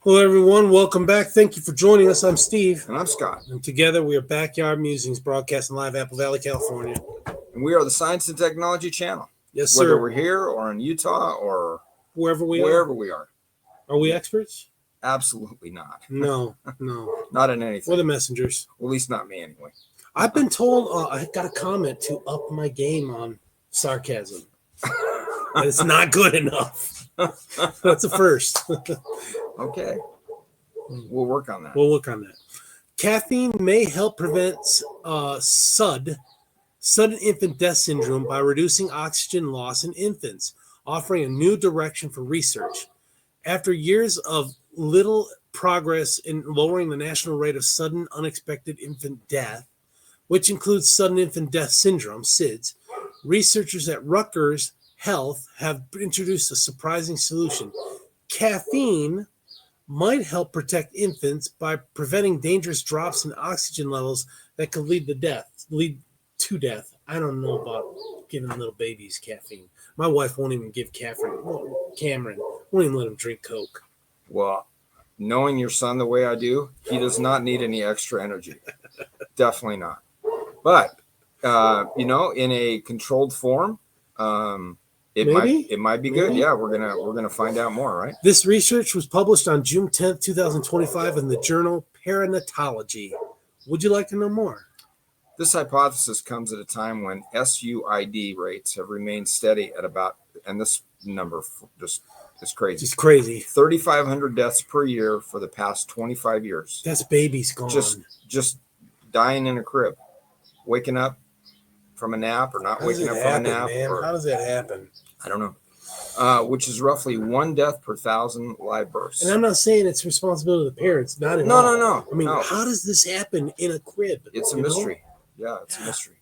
Hello, everyone. Welcome back. Thank you for joining us. I'm Steve. And I'm Scott. And together we are Backyard Musings, broadcasting live Apple Valley, California. And we are the Science and Technology Channel. Yes, sir. Whether we're here or in Utah or wherever we are. Are we experts? Absolutely not. No. Not in anything. We're the messengers. Well, at least not me anyway. I've been told I got a comment to up my game on sarcasm. It's not good enough. That's a first. Okay. We'll work on that. We'll work on that. Caffeine may help prevent SUID, sudden infant death syndrome, by reducing oxygen loss in infants, offering a new direction for research. After years of little progress in lowering the national rate of sudden unexpected infant death, which includes sudden infant death syndrome, SIDS, researchers at Rutgers Health have introduced a surprising solution. Caffeine might help protect infants by preventing dangerous drops in oxygen levels that could lead to death. I don't know about giving little babies caffeine. My wife won't even give Cameron won't even let him drink Coke. Well, knowing your son the way I do, he does not need any extra energy. Definitely not. But in a controlled form, it might be good. Yeah, we're gonna find out more, right? This research was published on June 10th, 2025 in the Journal of Perinatology. Would you like to know more? This hypothesis comes at a time when SUID rates have remained steady at about, and this number just is crazy. It's crazy. 3,500 deaths per year for the past 25 years. That's babies gone. Just dying in a crib, waking up from a nap or not waking up from a nap. Man? How does that happen? I don't know. Which is roughly 1 death per 1,000 live births. And I'm not saying it's responsibility of the parents. Not at all. No. I mean, how does this happen in a crib? It's a mystery. Yeah, it's a mystery.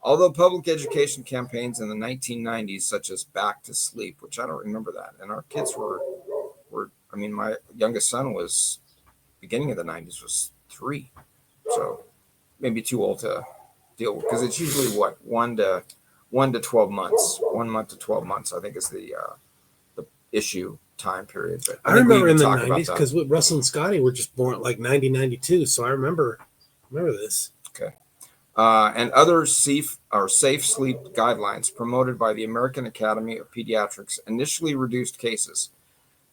Although public education campaigns in the 1990s, such as Back to Sleep, which I don't remember that, and our kids were my youngest son was, beginning of the 90s, was 3. So maybe too old to deal with, because it's usually 1 to 12 months. 1 month to 12 months, I think, is the issue time period. But I remember in the 90s, because Russell and Scotty were just born like 90, 92. So I remember this. Okay. And other safe sleep guidelines promoted by the American Academy of Pediatrics initially reduced cases.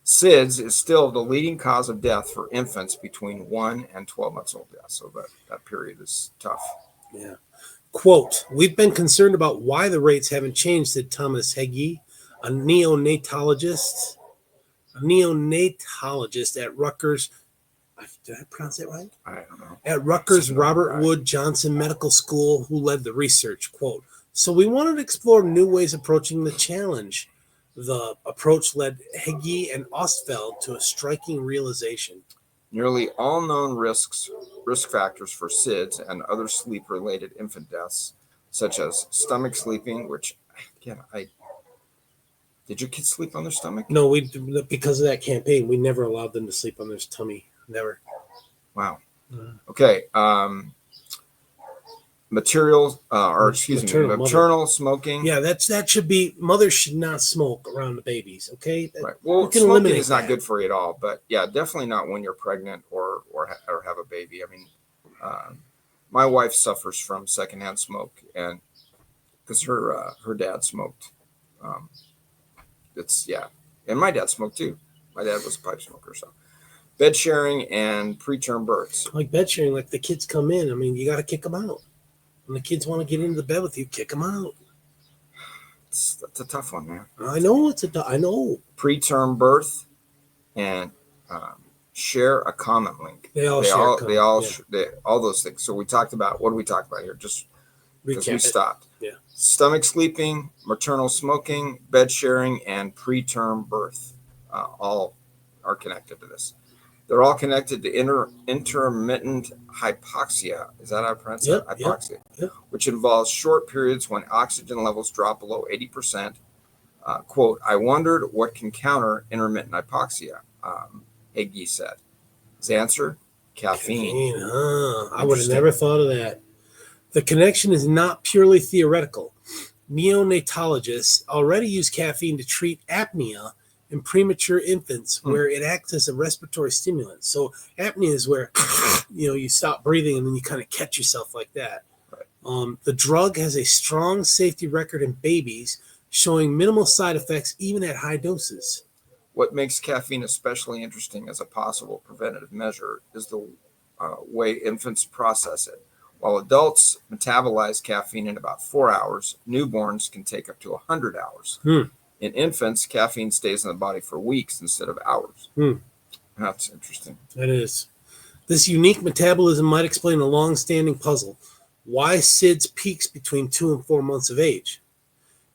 SIDS is still the leading cause of death for infants between 1 and 12 months old. Yeah, so that period is tough. Yeah. Quote, "We've been concerned about why the rates haven't changed," said Thomas Heggie, a neonatologist at Rutgers. Did I pronounce that right? I don't know. At Rutgers Robert Wood Johnson Medical School, who led the research. Quote, "So we wanted to explore new ways of approaching the challenge. The approach led Heggie and Ostfeld to a striking realization. Nearly all known risk factors for SIDS and other sleep-related infant deaths, such as stomach sleeping," which, again, did your kids sleep on their stomach? No, because of that campaign, we never allowed them to sleep on their tummy. Never. Wow. Okay. Maternal smoking. Yeah, that should be, mothers should not smoke around the babies. Okay. Right. Well, smoking is not good for you at all, but yeah, definitely not when you're pregnant or have a baby. I mean, my wife suffers from secondhand smoke, and because her dad smoked. And my dad smoked too. My dad was a pipe smoker, so. Bed sharing and preterm births. Like bed sharing, like the kids come in. I mean, you got to kick them out. When the kids want to get into the bed with you, kick them out. That's a tough one, man. I know I know. Preterm birth and share a comment link. All those things. So we talked about, what do we talk about here? Just because we stopped. Yeah. Stomach sleeping, maternal smoking, bed sharing, and preterm birth. All are connected to this. They're all connected to intermittent hypoxia. Is that how I pronounce it? Hypoxia. Yep. Which involves short periods when oxygen levels drop below 80%. Quote, "I wondered what can counter intermittent hypoxia," Heggie said. His answer, caffeine. I would have never thought of that. The connection is not purely theoretical. Neonatologists already use caffeine to treat apnea in premature infants where it acts as a respiratory stimulant. So apnea is where you stop breathing and then you kind of catch yourself like that. Right. The drug has a strong safety record in babies, showing minimal side effects even at high doses. What makes caffeine especially interesting as a possible preventative measure is the way infants process it. While adults metabolize caffeine in about 4 hours, newborns can take up to 100 hours. In infants, caffeine stays in the body for weeks instead of hours. That's interesting. That is. This unique metabolism might explain a long-standing puzzle: why SIDS peaks between 2 and 4 months of age.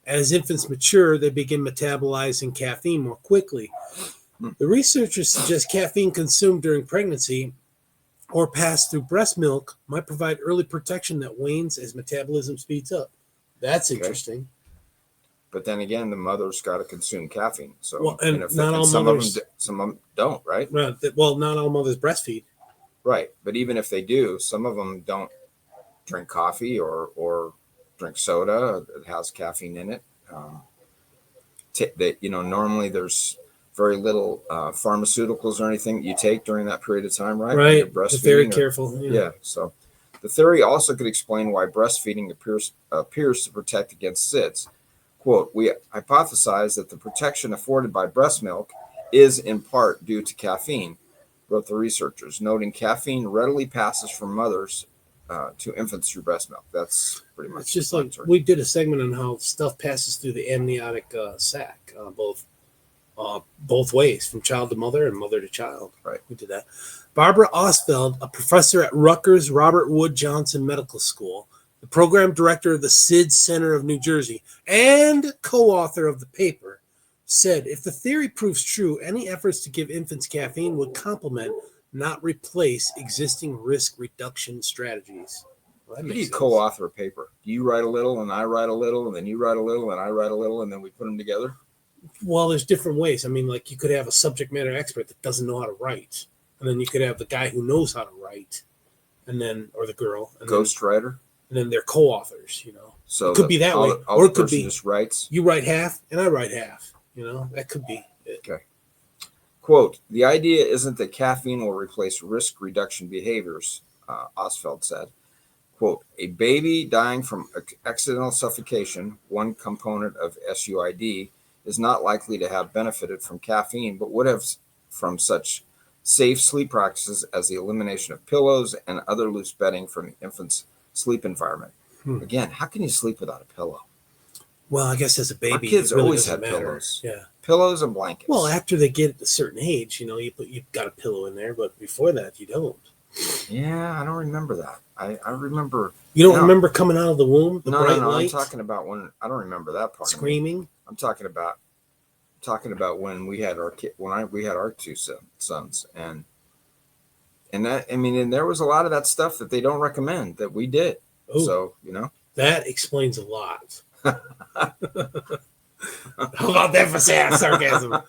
As infants mature, they begin metabolizing caffeine more quickly. The researchers suggest caffeine consumed during pregnancy or passed through breast milk might provide early protection that wanes as metabolism speeds up. That's interesting. But then again, the mother's got to consume caffeine. So, well, and if not all some mothers, of them don't, right? Well, not all mothers breastfeed. Right, but even if they do, some of them don't drink coffee or drink soda that has caffeine in it. Normally there's very little pharmaceuticals or anything you take during that period of time, right? Right. You're very careful. Yeah. So the theory also could explain why breastfeeding appears to protect against SIDS. Quote, we hypothesize that the protection afforded by breast milk is in part due to caffeine, wrote the researchers, noting caffeine readily passes from mothers to infants through breast milk. That's pretty much. It's just like we did a segment on how stuff passes through the amniotic sac, both ways, from child to mother and mother to child. Right. We did that. Barbara Ostfeld, a professor at Rutgers Robert Wood Johnson Medical School, the program director of the SIDS Center of New Jersey, and co-author of the paper, said if the theory proves true, any efforts to give infants caffeine would complement, not replace, existing risk reduction strategies. Well, how do you co-author a paper? Do you write a little and I write a little and then you write a little and I write a little and then we put them together? Well, there's different ways. I mean, like you could have a subject matter expert that doesn't know how to write, and then you could have the guy who knows how to write, and then, or the girl. Ghostwriter? And then they're co-authors, So it could be that way. Or it could be just writes. You write half and I write half, that could be it. Okay. Quote, the idea isn't that caffeine will replace risk reduction behaviors, Ostfeld said. Quote, a baby dying from accidental suffocation, one component of SUID, is not likely to have benefited from caffeine, but would have from such safe sleep practices as the elimination of pillows and other loose bedding from the infant's sleep environment. Again, how can you sleep without a pillow? Well, I guess as a baby, our kids really always had matter. pillows. Yeah. Pillows and blankets. Well, after they get a certain age, you've got a pillow in there, but before that, you don't. Yeah, I don't remember that. I remember. You don't remember coming out of the womb? No. I'm talking about when I don't remember that part. Screaming. I'm talking about when we had our kid, we had our two sons, and that, I mean, and there was a lot of that stuff that they don't recommend that we did. Ooh, so that explains a lot. How about that for sarcasm?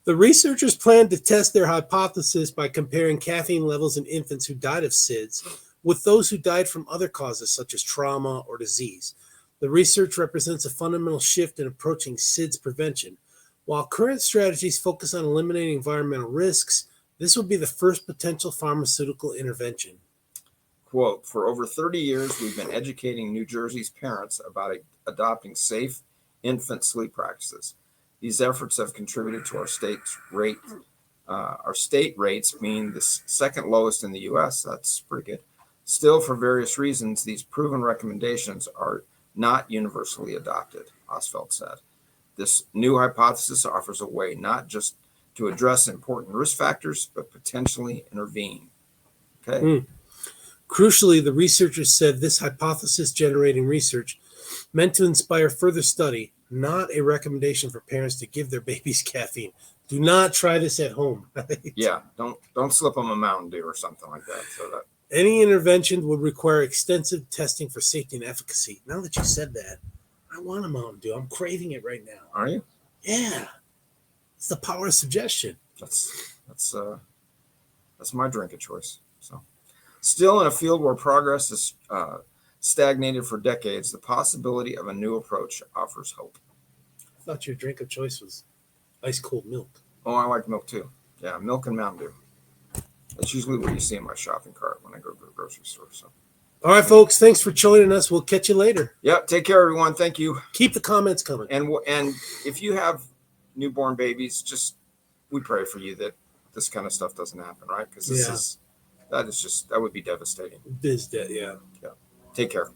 The researchers plan to test their hypothesis by comparing caffeine levels in infants who died of SIDS with those who died from other causes such as trauma or disease. The research represents a fundamental shift in approaching SIDS prevention. While current strategies focus on eliminating environmental risks, this will be the first potential pharmaceutical intervention. Quote, for over 30 years, we've been educating New Jersey's parents about adopting safe infant sleep practices. These efforts have contributed to our state rates being the second lowest in the U.S. That's pretty good. Still, for various reasons, these proven recommendations are not universally adopted, Ostfeld said. This new hypothesis offers a way not just to address important risk factors, but potentially intervene. Okay. Crucially, the researchers said this hypothesis-generating research meant to inspire further study, not a recommendation for parents to give their babies caffeine. Do not try this at home. Right? Yeah, don't slip them a Mountain Dew or something like that. So that any intervention would require extensive testing for safety and efficacy. Now that you said that, I want a Mountain Dew. I'm craving it right now. Are you? Yeah. It's the power of suggestion. That's my drink of choice. So, still in a field where progress is stagnated for decades, the possibility of a new approach offers hope. I thought your drink of choice was Ice cold milk. Oh, I like milk too. Yeah, milk and Mountain Dew. That's usually what you see in my shopping cart when I go to the grocery store. So, All right, folks. Thanks for joining us. We'll catch you later. yeah, take care, everyone. Thank you. Keep the comments coming. And if you have newborn babies, we pray for you that this kind of stuff doesn't happen, right? Because that would be devastating. Biz debt, yeah. Yeah. Take care.